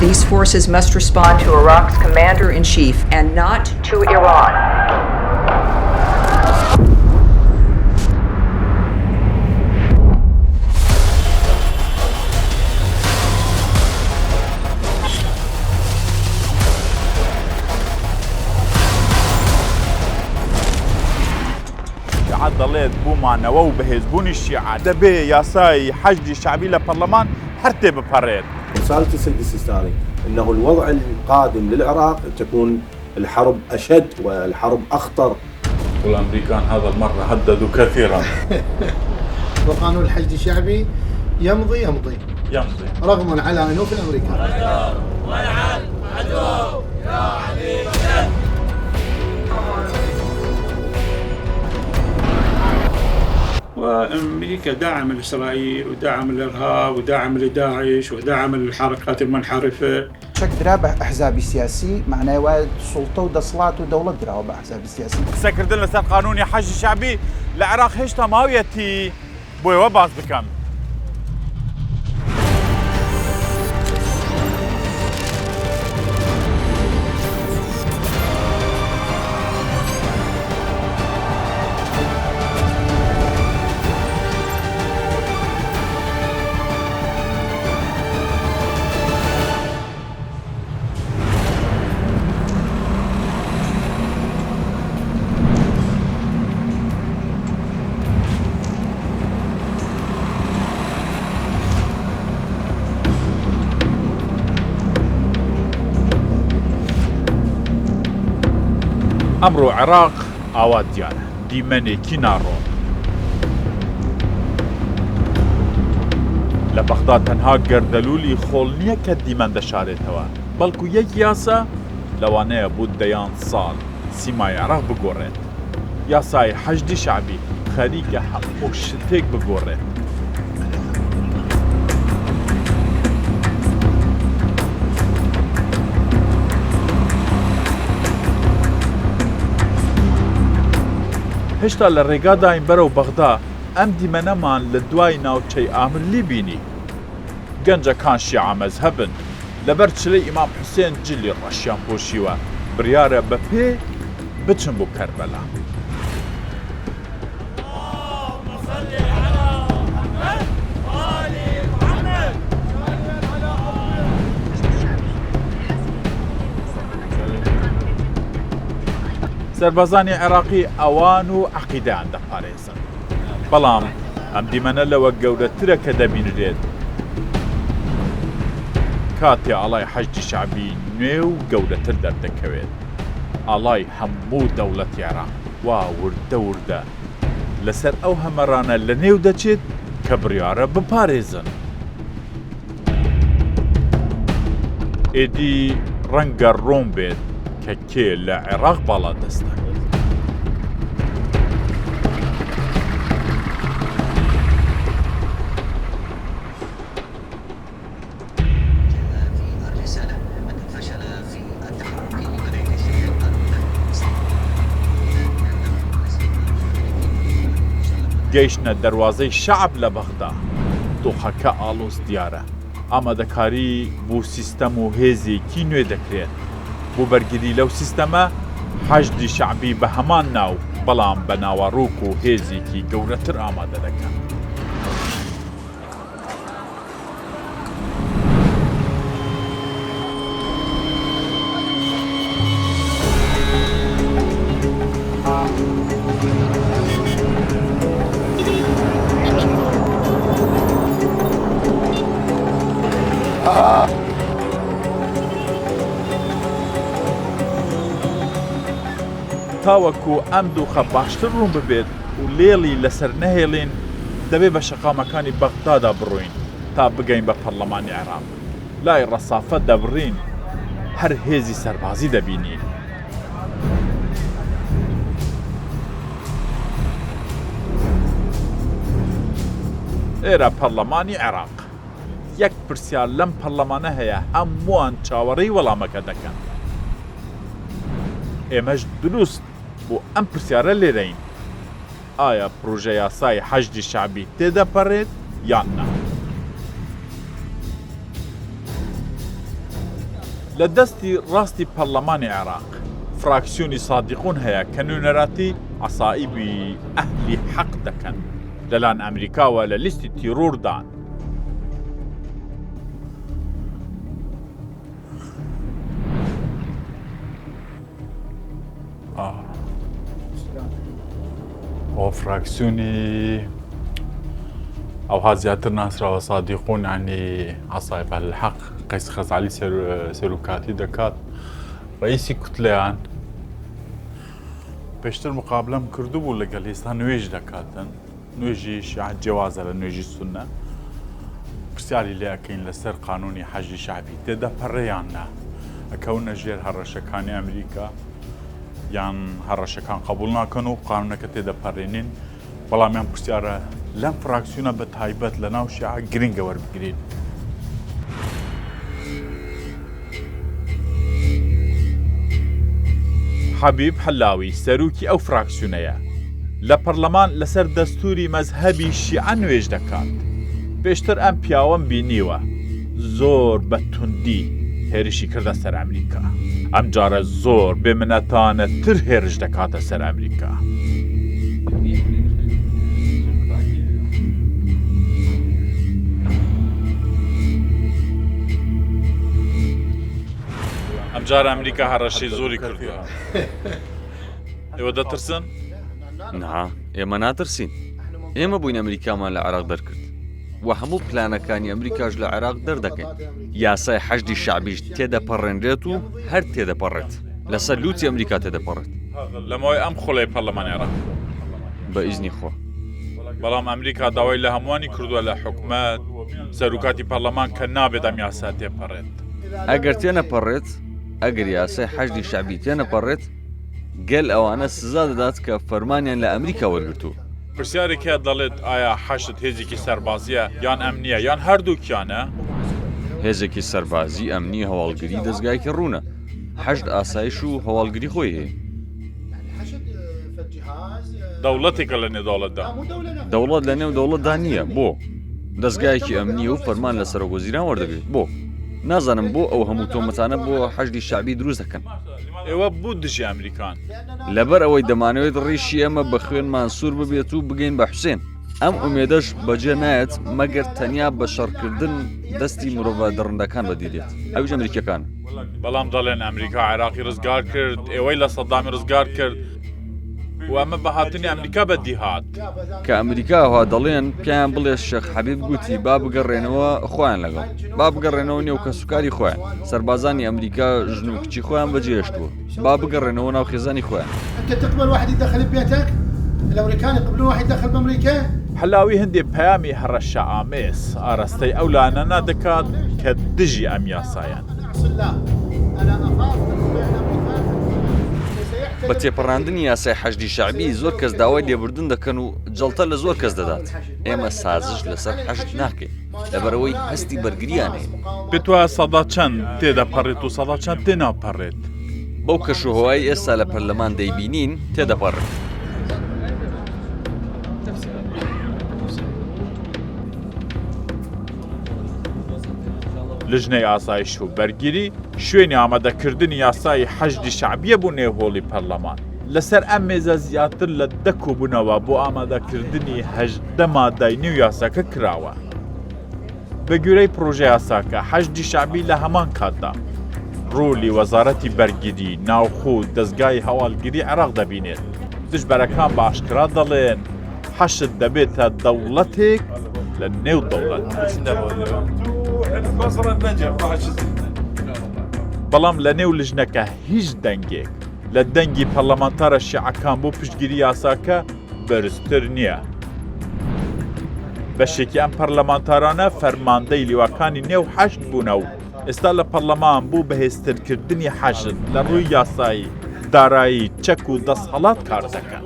These forces must respond to Iraq's commander-in-chief and not to Iran. عضلات بومانا وبهزبون الشيعة دبي ياساي حشد شعبي للبرلمان حرتي ببريد. رسالة السيد السيستاني انه الوضع القادم للعراق تكون الحرب اشد والحرب اخطر. والامريكان هذا المرة هددوا كثيرا. وقانون الحشد الشعبي يمضي رغم على انوف الامريكان. ولعن عدو يا علي. وأمريكا داعم لإسرائيل وداعم الإرهاب وداعم لداعش وداعم الحركات المنحرفة. شك درابة أحزاب سياسي معناه واد سلطة ودصلات ودولة درابة أحزاب سياسي. سكردنا سر قانوني حج شعبي العراق هشتا ماويتي بوي وباز بكم. امرو عراق آوات ديانا ديماني كينارو لبغداد تنها گردلولی خولنیه که دیمن دشاره توا بلکو یک یاسا لوانه بود دیان سال سیمای عراق بگورد یاسای حشد شعبی خریک حق و شتک بگورد هشتا لرگا دایم برو بغدا ام دیمنمان لدوای ناوچه آمرلی بینی گنجا کان شیعه مذهبن لبر چلی امام حسین جلی رشیان پوشیوه بریاره بپی بچن بو کربلا سربازانی عراقی ئەوان و عەقیدەیان دەپارێزن بەڵام ئەم دیمەنە لەوە گەورەترە کە دەبینرێت کاتێ ئاڵای حەشدی شعبی نوێ و گەورەتر دەردەکەوێت ئاڵای هەموو دەوڵەتی عێراق وا وردە لەسەر ئەو هەمەرانە لە نێو دەچێت کە بڕیارە بپارێزن ئێدی ڕەنگە ڕۆم بێت كي لعراق بالا دستا جيشنا دروازي شعب لبغدا دوخكا آلوس ديارة اما دكاري بو سيستمو هيزي كي نوي دكريت بو بەرگری لەو سیستەمە حەشدی شعبی بە هەمان ناو بەڵام بە ناوەڕووک و هێزێکی گەورەتر ئامادە دەکەن. تاوەکو ئەم دووخە باشتر ڕوون ببێت و لێڵی لەسەر نەهێڵین دەبێ بە شەقامەکانی بەغدادا بڕۆین تا بگەین بە پەرلەمانی عێراق لای ڕەسافەت دەبڕین هەر هێزی سەربازی دەبینین ئێرە پەرلەمانی عێراق یەک پرسیار لەم پەرلەمانە هەیە هەمووان چاوەڕێی وەڵامەکە دەکەن ئێمەش دروست بۆ ئەم پرسیارە لێرەین ئایا پروژە یاسای حەشدی شعبی تێدەپەڕێت یان نا لە دەستی ڕاستی پەرلەمانی عێراق فراکسیۆنی سادیقون هەیە کە نوێنەراتی عەسائیبی ئەهلی حەق دەکەن لەلایەن ئەمریکاوە لە لیستی تیرۆردان. ئەو فراکسیۆنی ئەوها زیاتر ناسراوە سادیقون عنی عەسائیب ئەهلی حەق قەیس خەزعەلی سەرۆکاتی دەکات ڕئیسی کوتلەیان پێشتر مقابلەم کردو بوو لەگەڵ ئێستا نوێژ دەکاتن نوێژی شیعە جیازە لە نوێژی سونە پرسیاری لێ ئەکەین لەسەر قانونی حەجی شەعبی تێدا پەڕێیان نا ئەکەونە ژێر هەڕەشەکانی ئەمریکا یان هەڕەشەکان قبول ناکەن و قانونەکە تێدا پەڕێنین بەڵامیان پرسیارە لەم فراکسیۆنە بە تایبەت لە ناو شیعە گرنگە وەربگرین. حەبیب حەلاوی سەرۆکی ئەو فراکسیۆنەیە لە پەرلەمان لەسەر دەستوری مەزهەبی شیعە نوێژ دەکات. پێشتر ئەم پیاوەم بینیوە زۆر بە توندی هێرشی کردە سەر ئەمریکا. ئەم جارە زۆر بێمنەتانەتر هێرش دەکاتە سەر ئەمریکا. ئەمجار ئەمریکا هەڕەشەی زۆری کردووە. ئێوە دەترسن؟ نا ئێمە ناترسین. ئێمە بووین ئەمریکامان لە عێراق دەرکرد و هەموو پلانەکانی ئەمریکاش لە عێراق دەردەکەین. یاسای حەشدی شەعبیش تێدەپەڕێنرێت و هەر تێدەپەڕێت لەسەر لوتی ئەمریکا تێدەپەڕێت لەمەوەی ئەم خۆڵەی پەرلەمانی عێراق بە ئیزنی خۆ. بەڵام ئەمریکا داوای لە هەمووانی کردووە لە حکومەت سەرۆکاتی پەرلەمان کە نابێت ئەم یاسا تێپەڕێت. ئەگەر تێنەپەڕێت ئەگەر یاسای حەشدی شەعبی تێنەپەڕێت گەل ئەوانە سزا دەدات کە فەرمانیان لە ئەمریکا وەرگرتووە. پرسیارێکە دەڵێت ئایا حەشت هێزێکی سەربازیە یان ئەمنیە یان هەردووکیانە؟ هێزێکی سەربازی ئەمنی هەواڵگری دەستگایکی ڕوونە. حەشد ئاسایش و هەواڵگری خۆی هەیە. دەوڵەتێکە لە نێودەوڵەتدا. دەوڵەت لە نێو دەوڵەتدا نییە بۆ دەستگایەکی ئەمنی و فەرمان لە سەرۆکوەزیران وەردەگرێت. بۆ نازانم بۆ ئەو هەموو تۆمەتانە بۆ حەشدی شەعبی دروست دەکەن. ئێوە بوو دژی ئەمریکان لەبەر ئەوەی دەمانەوێت ڕیشی ئەمە بە خوێنمان سوور ببێت و بگەین بە حوسێن. ئەم ئومێدەش بەجێ نایەت مەگەر تەنیا بە شەڕکردن دەستی مرۆڤ دڕندەکان بەدیدێت. ئەویش ئەمریکیەکان. بەڵام دەڵێن ئەمریکا عێراقی ڕزگار کرد ئێوەی لە سەدامی ڕزگار کرد و ئەمە بە هاتنی ئەمریکا بەدی هات. کە ئەمریکاها دەڵێن پیان بڵێ شێخ حەبیب گوتی با بگەڕێنەوە خۆیان لەگەڵ با بگەڕێنەوە نێو کەسوکاری خۆیان. سەربازانی ئەمریکا ژن و کچی خۆیان بەجێهێشتووە با بگەڕێنەوە ناو خێزانی خۆیان. أنت تقبل واحد يدخل ببيتك؟ الأمريكان يقبلون واحد يدخل بأمريكا؟ حەلاوی هەندێک پەیامی هەڕەشە ئامێز ئاراستەی ئەو لانەنا دەکات کە دژی ئەم یاسایان. بە تێپەڕاندنی یاسای حەشدی شەعبی زۆر کەس داوای لێبوردن دەکەن و جەڵتە لە زۆر کەس دەدات. ئێمە سازش لەسەر حەشد ناکەین لەبەرەوەی هەستی بەرگریان هەیە. پێت وایە سەدا چەند تێدەپەڕێت و سەدا چەند تێناپەڕێت؟ بەو کەشوهەوای ئێستا لە پەرلەمان دەیبینین تێدەپەڕێت. لژنەی ئاسایش و بەرگیری شوێنی ئامادەکردنی یاسای حەشدی شەعبیە بوو نێوهۆڵی پەرلەمان. لەسەر ئەم مێزە زیاتر لە 10 کۆبوونەوە بۆ ئامادەکردنی 18 مادای نوێ یاساکە کراوە. بە گوێرەی پرۆژە یاساکە حەشدی شەعبی لە هەمان کاتدا ڕۆلی وەزارەتی بەرگیری ناوخۆ و دەستگای هەواڵگیری عێراق دەبینێت. دژبەرەکان بە ئاشکرا دەڵێن حەشد دەبێتە دەوڵەتێک لە نێو دەوڵەت. بەڵام لە نێو لژنەکە هیچ دەنگێک لە دەنگی پەرلەمانتارە شیعەکان بۆ پشتگیری یاساکە بەرزتر نییە. بەشێکی ئەم پەرلەمانتارانە فەرماندەی لیواکانی نێو حەشد بوونە و ئێستا لە پەرلەمان بوو بەهێزترکردنی حەشد لە ڕووی یاسایی دارایی چەک و دەسەڵات کار دەکەن.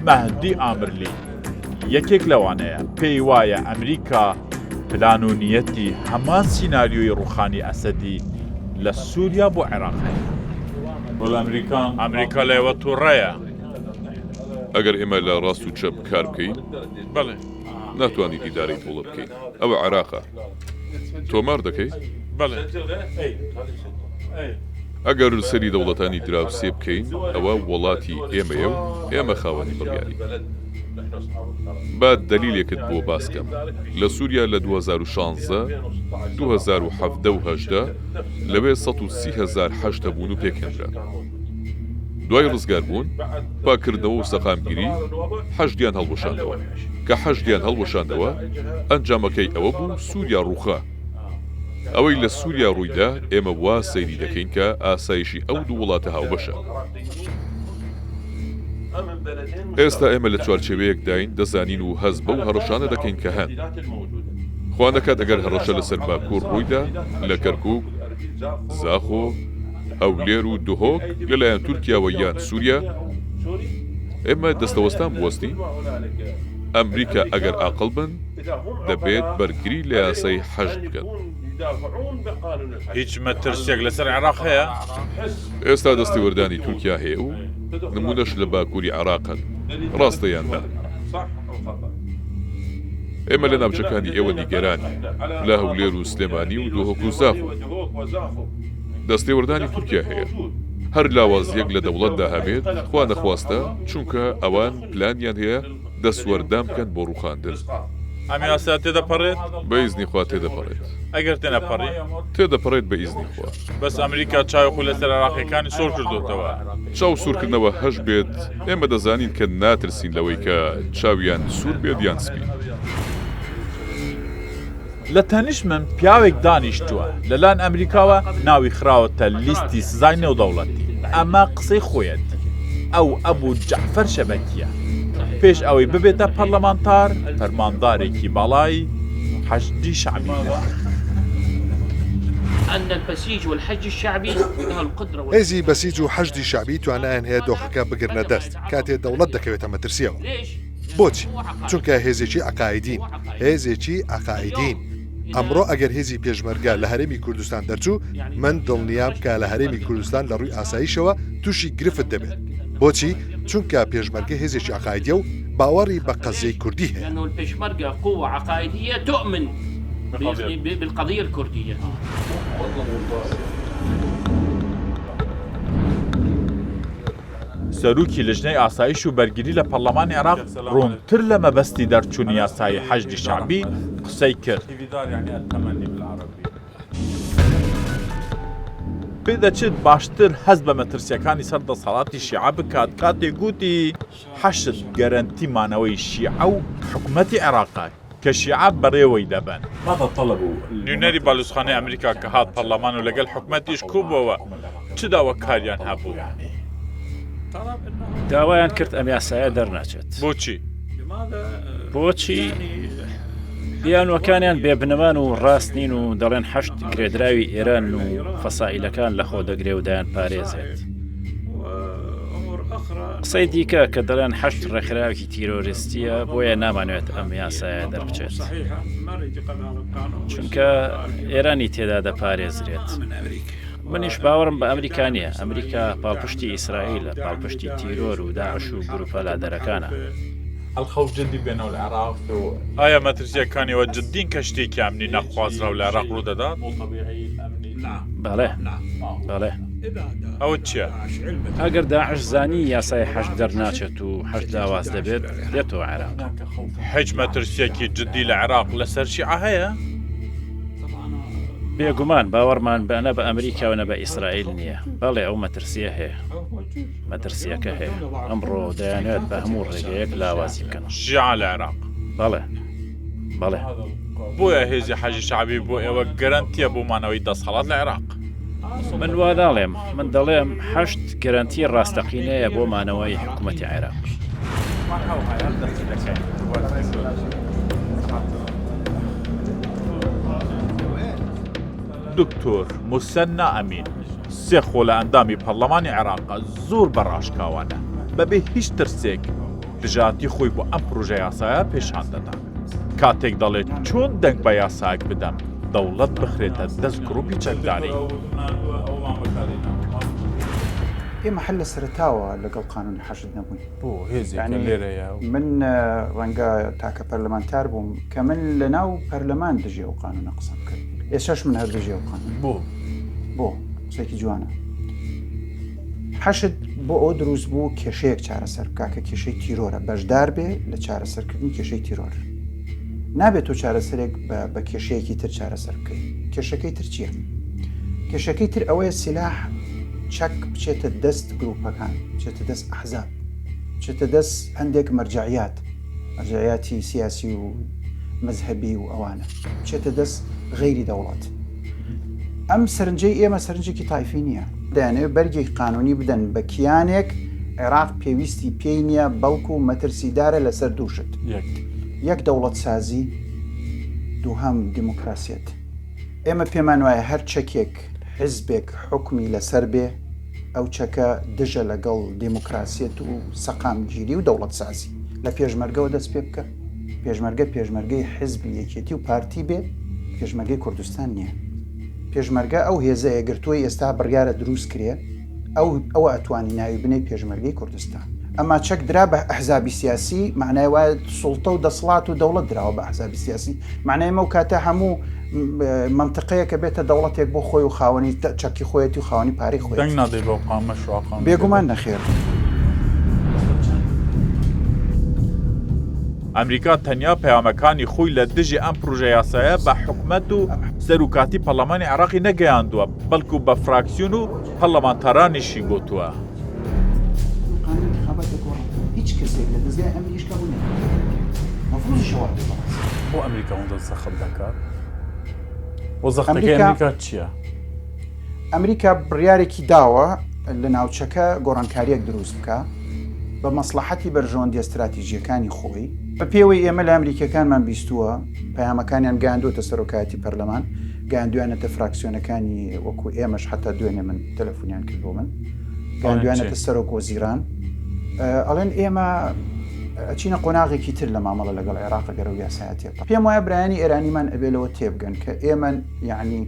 مەهدی ئامرلی یەکێک لەوانەیە پێی وایە ئەمریکا پلان و نیەتی هەمان سیناریۆی ڕوخانی ئەسەدی لە سووریا بۆ عێراق هەیە. بۆ ئەمریکا لەوە تووڕەیە. ئەگەر ئێمە لە ڕاست و چەپ کار بکەین بەڵێ ناتوانین ئیدارەی دڵە بکەین ئەوە عێراقە تۆمار دەکەی بەڵێ ئەگەر سەری دەوڵەتانی دراوسێ بکەین ئەوە وڵاتی ئێمەیە و ئێمە خاوەنی بڕیاری با دلیلێکت بۆ باسکەم لە سووریا لە 2016 2017 و 18 لەوێ 130,000 حەج هەبوون و پێکهێنرا دوای ڕزگار بوون پاکردنەوە و سەقامگیری حەجدیان هەڵوەشاندەوە کە حەجدیان هەڵوەشاندەوە ئەنجامەکەی ئەوە بوو سووریا ڕووخا ئەوەی لە سووریا ڕوویدا ئێمە وا سەیری دەکەین کە ئاسایشی ئەو دوو وڵاتە هاوبەشە ئێستا ئێمە لە چوارچێوەیەک داین دەزانین و هەز بەو هەڕەشانە دەکەین کە هەن خوا نەکات ئەگەر هەڕەشە لەسەر باکوور ڕوویدا لە کەرکووک زاخۆ هەولێر و دهۆک لەلایەن تورکیاوە یان سووریا ئێمە دەستەوەستان بوەستی ئەمریکا ئەگەر ئاقڵ بن دەبێت بەرگری لە یاسای حەج بکەن هیچ مەترسێک لەسەر عێراق هەیە ئێستا دەستی وەردانی تورکیا هەیە و نمونەش لە باکووری عێراقن ڕاستەیاندا ئێمە لە ناوچەکانی ئێوە نیگەرانی لە هەولێر و سلێمانی و دۆهۆک و زاخۆ دەستی وەردانی تورکیا هەیە هەر لاوازیەک لە دەوڵەتدا هەبێت خوا نەخواستە چونکە ئەوان پلانیان هەیە دەسوەردان بکەن بۆ ڕووخاندن ئەم یاسا تێدەپەڕێت بە ئیزنی خوا تێدەپەڕێت ئەگەر تێنەپەڕی تێدەپەڕێت بە ئیزنی خوا بەس ئەمریکا چاوەخۆ لەسەر عێراقیەکانی سۆر کردوتەوە چاو سوورکردنەوە هەش بێت ئێمە دەزانین کە ناترسین لەوەی کە چاویان سوور بێت یان سپی لە تەنیش من پیاوێک دانیشتووە لەلایەن ئەمریکاوە ناوی خراوەتە لیستی سزای نێودەوڵەتی ئەمە قسەی خۆیەتی ئەو ئەبوو جەعفەر شەبەکیە پێش ئەوەی ببێتە پەرلەمانتار فەرماندارێکی باڵای حەشدی شەعبی أن البسيج والحج الشعبي له القدرة هێزی بەسیج و حەشدی شعبی توانایان هەیە دۆخەکە بگرنە دەست کاتێ دەوڵەت دەکەوێتە مەترسیەوە بۆچی؟ چونکە هێزێکی عقایدین هێزێکی عقایدین ئەمڕۆ ئەگەر هێزی پێشمەرگە لە هەرێمی کوردستان دەرچوو من دڵنیام کە لە هەرێمی کوردستان لە ڕووی ئاسایشەوە تووشی گرفت دەبێت بۆچی؟ چونکە پێشمەرگە هێزێکی عقایدیە و باوەڕی بە قەزەی کوردی هەیە لأنه البيشمركة قوة عقائدية تؤمن بالقضية الكردية سەرروکی لژنەی ئاسایش و بەرگری لە پەرلەمانی عێراق ڕوونتر لە مەبەستی دەرچوونی یاسای حەشدی شەعبی قسەی کرد پێ دەچێت باشتر هەست بە مەترسیەکانی سەر دەسەڵاتی شیعە بکات کاتێک گوتی حەشد گەرەنتیمانەوەی شیعە و حکومەتی عێراقا کە شیعە بەڕێوەی دەبن نوێنەری بالوسخانەی ئەمریکا کە هات پەرلەمان و لەگەڵ حکومەتیش کوبەوە چ داواکاریان هەبوو داوایان کرد ئەم یاسایە دەرناچێت بۆچی؟ بۆچی بیانوەکانیان بێبنەوان و ڕاستنین و دەڵێن حەشت گرێدراوی ئێران و فەسائیلەکان لە خۆ دەگرێ و دایان پارێزێت قسەی دیکە کە دەڵێن حەشت ڕێکخراوێکی تیرۆریستیە بۆیە نامانوێت ئەم یاسایە دەربچێت چونکە ئێرانی تێدا دەپارێزرێت منیش باوەڕم بە ئەمریکانیە ئەمریکا پاڵپشتی ئیسرائیلە پاڵپشتی تیرۆر و داعش و گروپە لادەرەکانە الخەوف جدی بێنەوە لە عێراق ئایا مەترسیەکانیەوە جدین کە شتێکی ئەمنی نەخوازرا و لە عێراق ڕوو دەدات؟ بەڵێ بەڵێ ئەوە چییە؟ ئەگەر داعش زانی یاسای حەشت دەرناچێت و حەشت لاواز دەبێت دێتەوە عێراق هیچ مەترسیەکی جدی لە عێراق لەسەر شیعە هەیە؟ بێگومان باوەڕمان بەنە بە ئەمریکا و نە بە ئیسرائیل نییە بەڵێ ئەو مەترسیە هەیە مەترسیەکە هەیە ئەمڕۆ دەیانوێت بە هەموو ڕێگەیەک لاوازی بکەن شیعە لە عێراق بەڵێ بەڵێ بۆیە هێزی حەجی شەعبی بۆ ئێوە گەرانتیە بۆمانەوەی دەسەڵات لە عێراق من وا داڵێم من دەڵێم حەشت گەرانتی ڕاستەقینەیە بۆ مانەوەی حکوومەتی عێراق دکتۆر موسەنا ئەمین سێ خۆ لە ئەندامی پەرلەمانی عێراقا زۆر بەڕاشکاوانە بەبێ هیچ ترسێک دژاتی خۆی بۆ ئەم پرۆژە یاسایە پێشان دەدا کاتێک دەڵێت چۆن دەنگ بە یاساک بدەم دەوڵەت بخرێتە دەست گڕوپی چەکداری ئێمە هەر لە سەرتاوە لەگەڵ قانونی حەشد نەبووین بۆ هێزێک یعنی لێرەیە من ڕەنگە تاکە پەرلەمانتار بووم کە من لە ناو پەرلەمان دژێ و قانونە قسەم کرد ئێشەش من هەر دژێ و قانون بۆ قسێکی جوانە حەشد بۆ ئەو دروست بوو کێشەیەک چارەسەر بکە کە کێشەی تیرۆرە بەشدار بێ لە چارەسەرکردنی کێشەی تیرۆر نابێت تۆ چارەسەرێک بە کێشەیەکی تر چارەسەر بکەیت کێشەکەی تر چییە؟ کێشەکەی تر ئەوەیە سیلاح چەک بچێتە دەست گروپەکان بچێتە دەست ئەحزاب بچێتە دەست هەندێک مەرجعیاتی سیاسی و مەذهبی و ئەوانە بچێتە دەست غەیری دەوڵات ئەم سەرنجەی ئێمە سەرنجێکی تایفی نییە دەیانەوێت بەرگێک قانونی بدەن بە کیانێک عێراق پێویستی پێی نییە بەڵکو و مەترسیدارە لەسەر دووشت یەک دەوڵەت سازی دووهەم دیموکراسیەت ئێمە پێمان وایە هەر چەکێک حزبێک حکمی لەسەر بێ ئەو چەکە دژە لەگەڵ دیموکراسیەت و سەقامگیری و دەوڵەت سازی لە پێشمەرگەوە دەست پێ بکە پێشمەرگەی حزبی یەکێتی و پارتی بێ پێشمەرگەی کوردستان نییە پێشمەرگە ئەو هێزەیە گرتووی ئێستا بڕیارە دروست کرێ ئەوە ئەتوانی ناوی بنەی پێشمەرگەی کوردستان ئەما چەک درا بە ئەحزابی سیاسی معنای وایە سوڵتە و دەسەڵات و دەوڵەت دراوە بە ئەحزابی سیاسی معنای ئەمە و کاتە هەموو منطقەیە کە بێتە دەوڵەتێک بۆ خۆی و خاوەنی چەکی خۆیەتی و خاوەنی پارەی خۆی دەنگ نادەی بۆ قامەش و ئاقام بێگومان نەخێر ئەمریکا تەنیا پەیامەکانی خۆی لە دژی ئەم پروژە یاسایە بە حکومەت و سەرۆکاتی پەرلەمانی عێراقی نەگەیاندووە بەڵکو بە فراکسیۆن و پەرلەمانتارانیشی گوتووە هیچ کەسێک لە دەستگای ئەمریکا بوو مەفروضیشەوە بۆ ئەمریکا هەندە زەخم دەکات بۆ زەختەکەی ئەمریکا چییە؟ ئەمریکا بڕیارێکی داوە لە ناوچەکە گۆڕانکاریەک دروست بکە بە مەسلحەتی بەرژەوەندی ئەستراتیژیەکانی خۆی بە پێوەی ئێمە لە ئەمریکەکانمان بیستووە پەیامەکانیان گاندووەتە سەرۆکایەتی پەرلەمان گاندویانەتە فراکسیۆنەکانی وەکو ئێمەش حتا دوێنێ من تەلەفۆنیان کردبوو من گاندویانەتە سەرۆک وەزیران ئەڵێن ئێمە ئەچینە قۆناغێکی تر لە مامەڵە لەگەڵ عێراق گەرە و یاسایەتێت پێم وایە برایانی ئێرانیمان ئەبێلەوە تێبگەن کە ئێمە یعنی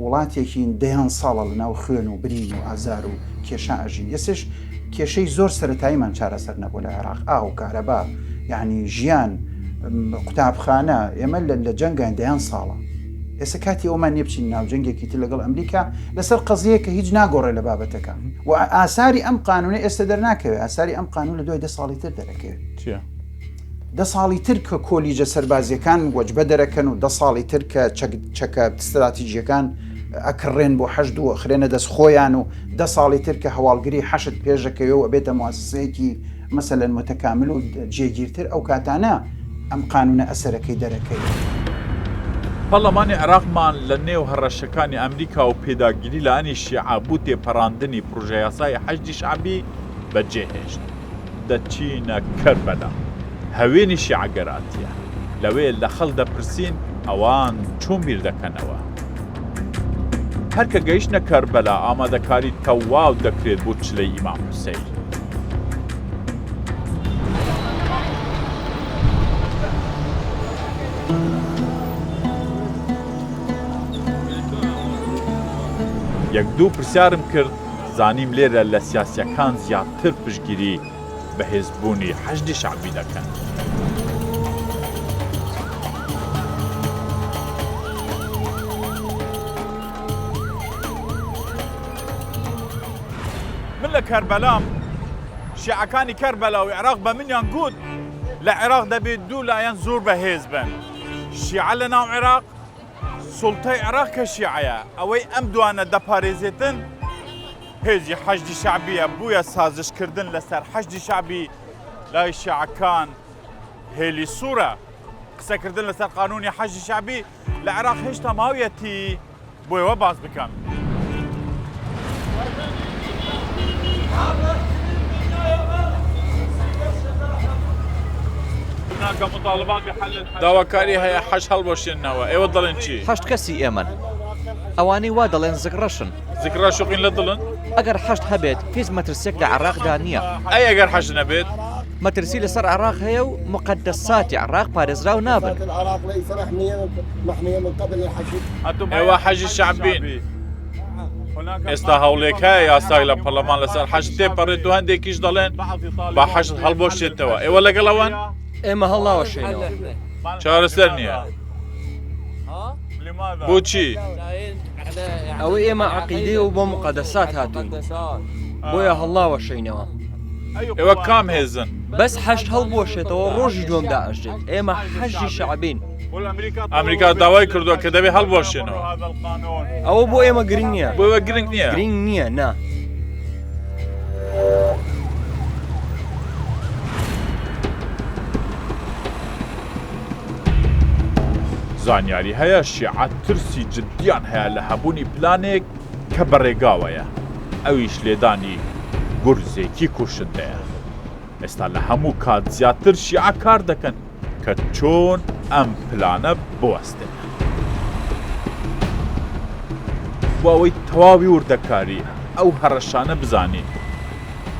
وڵاتێکی دەیان ساڵە لە ناو خوێن و برین و ئازار و کێشە ئەژین ئێسش کێشەی زۆر سەرەتاییمان چارەسەر نەبوو لە عێراق ئاو کارەبا یعنی ژیان قوتابخانە ئێمە لە جەنگیان دەیان ساڵە ئێستا کاتی ئەومان نییە بچین ناو جەنگێکی تر لەگەڵ ئەمریکا لەسەر قەزیەیە کە هیچ ناگۆڕێ لە بابەتەکە و ئاساری ئەم قانونە ئێستا دەرناکەوێت ئاساری ئەم قانون لە دوای 10 ساڵی تر دەرەکەوێت 10 ساڵی تر کە کۆلیجە سەربازیەکان وەجبە دەرەکەن و 10 ساڵی تر کە چەکە استراتیژیەکان ئەکڕێن بۆ حەشد و خرێنە دەست خۆیان و 10 ساڵی تر کە هەواڵگری حەشد پێشەکەوێ و ئەبێتە مواسسەیەکی مەسەلەن متەکامل و جێگیرتر ئەو کاتانە ئەم قانونە ئەسەرەکەی دەرەکەی پەرلەمانی عێراقمان لە نێو هەڕەشەکانی ئەمریکا و پێداگیری لە ئەنی شیعە بوو تێپەڕاندنی پروژە یاسای حەشدی شعبی بەجێهێشت دەچینە کەربەلا هەوێنی شیعەگەراتیە لەوێ لە خەڵ دەپرسین ئەوان چۆن بیر دەکەنەوە هەرکە گەیشتنە کەربەلا ئامادەکاری تەواو دەکرێت بۆ چلەی ئیمام حوسەین یەک دوو پرسیارم کرد زانیم لێرە لە سیاسیەکان زیاتر پشتگیری بە هێزبوونی حەشدی شعبی دەکەن من لە کەربەلام شیعەکانی کەربەلا و عێراق بە منیان گوت لە عێراق دەبێت دوو لایەن زۆر بەهێز بن شیعە لە ناو عێراق سوڵتەی عێراق کە شیعەیە ئەوەی ئەم دوانە دەپارێزێتن هێزی حەشدی شعبیە بوویە سازشکردن لەسەر حەشدی شعبی لای شیعەکان هێلی سوورە قسەکردن لەسەر قانونی حەشدی شعبی لە عێراق هێشتا ماویەتی بۆیەوە باز بکەم داواکاری هەیە حەش هەڵبۆشێننەوە ئێوە دەڵێن چی؟ حەشت کەسی ئێمەن ئەوانەی وا دەڵێن زگڕەشن زگڕە شوقین لە دڵن؟ ئەگەر حەشت هەبێت هیچ مەترسێک لە عێراقدا نییە ئەی ئەگەر حەشت نەبێت مەترسی لەسەر عێراق هەیە و مقەدەساتی عێراق پارێزراو نابن ئێوە حەجی شعبین ئێستا هەوڵێکە یاسای لە پەرلەمان لەسەر حەشت تێپەڕێت و هەندێکیش دەڵێن با حەشت هەڵبۆشێتەوە ئێوە لەگەڵەوەن ئێمە هەڵاوەشێنەوە چارەسەر نییە بۆچی ئەوەی ئێمە عەقیدەی و بۆ مقەدەسات هاتوون بۆیە هەڵاوەشێنەوە ئێوە کام هێزن بەس حەشت هەڵبۆشێتەوە ڕۆژی دووەمدا ئەژێت ئێمە حەشی شەعبین ئەمریکا داوای کردووە کە دەبێ هەڵبۆشێنەوە ئەوە بۆ ئێمە گرنگ نییە بۆ ئێوە گرنگ نییە گرنگ نییە نا زانیاری هەیە شیعەت ترسی جدیان هەیە لە هەبوونی پلانێک کە بەڕێگاوەیە ئەویش لێدانی گورزێکی کوشندەیە ئێستا لە هەموو کات زیاتر شیعە کار دەکەن کە چۆن ئەم پلانە بوەستێن بۆ ئەوەی تەواوی وردەکاری ئەو هەڕەشانە بزانین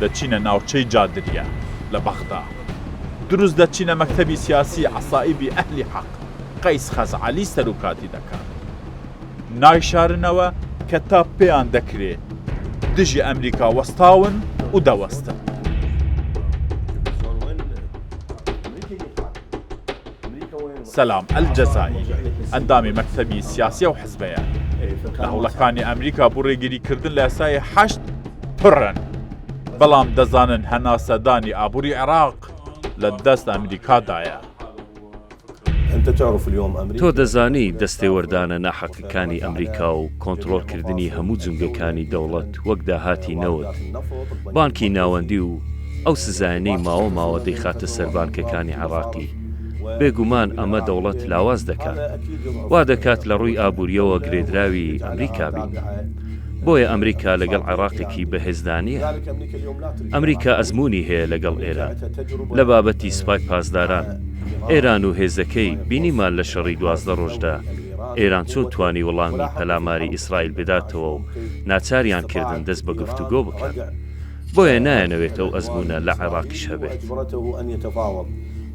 دەچینە ناوچەی جادریە لە بەغدا دروست دەچینە مەکتەبی سیاسی عەسائیبی ئەهلی حەق قەیس خەزعەلی سەرۆکاتی دەکات نایشارنەوە کە تا پێیان دەکرێت دژی ئەمریکا وەستاون و دەوەستن سەلام ئەلجەزائیر ئەندامی مەکتەبی سیاسیە و حزبەیە لە هەوڵەکانی ئەمریکا بۆ ڕێگیریکردن لە یاسای حەشت پڕن بەڵام دەزانن هەناسەدانی ئابووری عێراق لە دەست ئەمریکادایە تۆ دەزانی دەستێوەردانە ناحەقیەکانی ئەمریکا و کۆنتڕۆڵکردنی هەموو جنگەکانی دەوڵەت وەک داهاتی نەوت بانکی ناوەندی و ئەو سزایانەی ماوە دەیخاتە سەر بانکەکانی عێراقی بێگومان ئەمە دەوڵەت لاواز دەکات وا دەکات لە ڕووی ئابووریەوە گرێدراوی ئەمریکا بین بۆیە ئەمریکا لەگەڵ عێراقێکی بەهێزدانیە ئەمریکا ئەزمموی هەیە لەگەڵ ئێران لە بابەتی سوپای پاسداران ئێران و هێزەکەی بینیمان لە شەڕی 12 ڕۆژدا ئێران چۆن توانی وەڵامی پەلاماری ئیسرائیل بداتەوە و ناچاریان کردن دەست بە گفتوگۆ بکەن بۆیە نایەنەوێت ئەو ئەزممونە لە عێراقیش هەبێت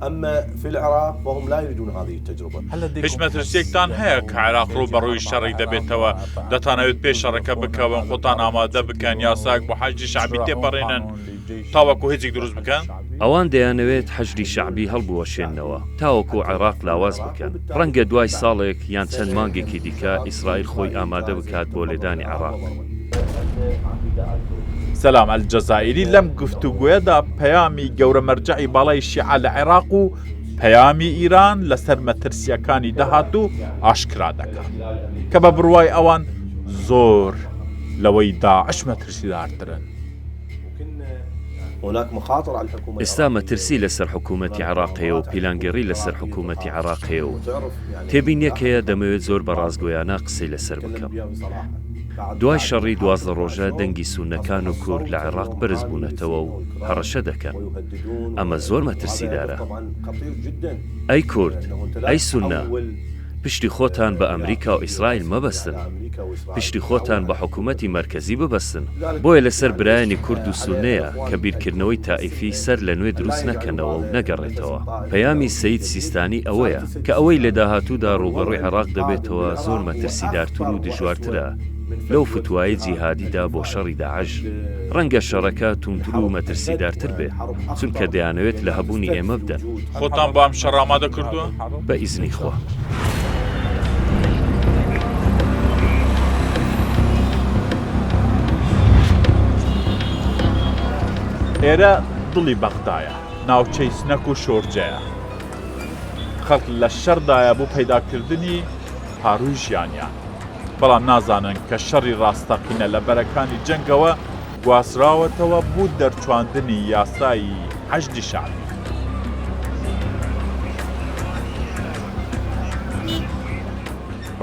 أما في العراق فهم لا يريدون هذه التجربة. هیچ مەترسیەکتان هەیە کە عێراق ڕوو بەڕووی شەڕی دەبێتەوە دەتانەوێت پێش شەڕەکە بکەون خۆتان ئامادە بکەن یاساک بۆ حەجی شەعبی تێپەڕێنن تاوەکو هیچێک دروست بکەن ئەوان دەیانەوێت حەجری شەعبی هەڵبوەشێننەوە تاوەکو عێراق لاواز بکەن ڕەنگە دوای ساڵێک یان چەند مانگێکی دیکە ئیسرائیل خۆی ئامادە بکات بۆ لێدانی عێراق سەلام ئەلجەزائیری لەم گفتوگوێدا پەیامی گەورە مەرجەعی باڵای شیعە لە عێراق و پەیامی ئیران لەسەر مەترسیەکانی دەهات و ئاشکرا دەکات کە بە بڕوای ئەوان زۆر لەوەی داعش مەترسیدارترن ئێستا مەترسی لەسەر حکوومەتی عێراقەیە و پیلانگەڕی لەسەر حکوومەتی عێراقەیە و تێبینیەکەیە دەمەوێت زۆر بە ڕازگۆیانە قسەی لەسەر بکەم دوای شەڕی 12 ڕۆژە دەنگی سونەکان و کورد لە عێراق بەرز بوونەتەوە و هەڕەشە دەکەن ئەمە زۆر مەترسیدارە ئەی کورد ئەی سونە پشتی خۆتان بە ئەمریکا و ئیسرائیل مەبەستن پشتی خۆتان بە حکوومەتی مەرکەزی ببەستن بۆیە لەسەر برایانی کورد و سونەیە کە بیرکردنەوەی تائیفی سەر لە نوێ دروست نەکەنەوە و نەگەڕێتەوە پەیامی سەید سیستانی ئەوەیە کە ئەوەی لە داهاتوودا ڕوبەڕووی عێراق دەبێتەوە زۆر مەترسیدارتر و دژوارترە لەو فتوایی جیهادیدا بۆ شەڕی داعش ڕەنگە شەڕەکە توندتر و مەترسیدارتر بێت چونکە دەیانەوێت لە هەبوونی ئێمە بدەن خۆتان بۆ ئەم شەڕ ئامادە کردووە بە ئیزنی خوا ئێرە دڵی بەغدایە ناوچەی سنەک و شۆرجەیە خەڵک لە شەردایە بۆ پەیداکردنی هاڕووی ژیانیان بەڵام نازانن کە شەڕی ڕاستەقینە لە بەرەکانی جەنگەوە گواسراوەتەوە بۆ دەرچواندنی یاسایی حەشدی شەعبی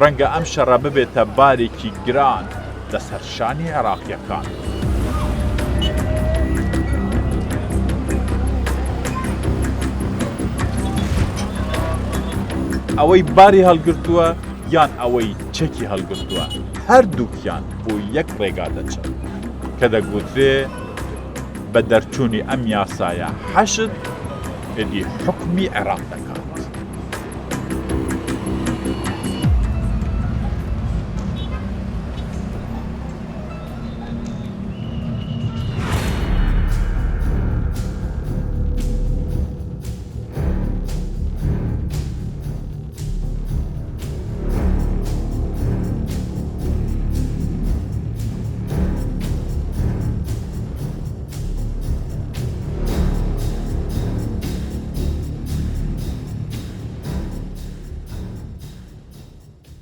ڕەنگە ئەم شەڕە ببێتە بارێکی گران لەسەر شانی عێراقیەکان ئەوەی باری هەڵگرتووە یان ئەوەی چەکی هەڵگرتووە هەردووکیان بۆ یەک ڕێگا دەچن کە دەگوترێ بە دەرچوونی ئەم یاسایە حەشد ئێدی حکمی عێراق دەکات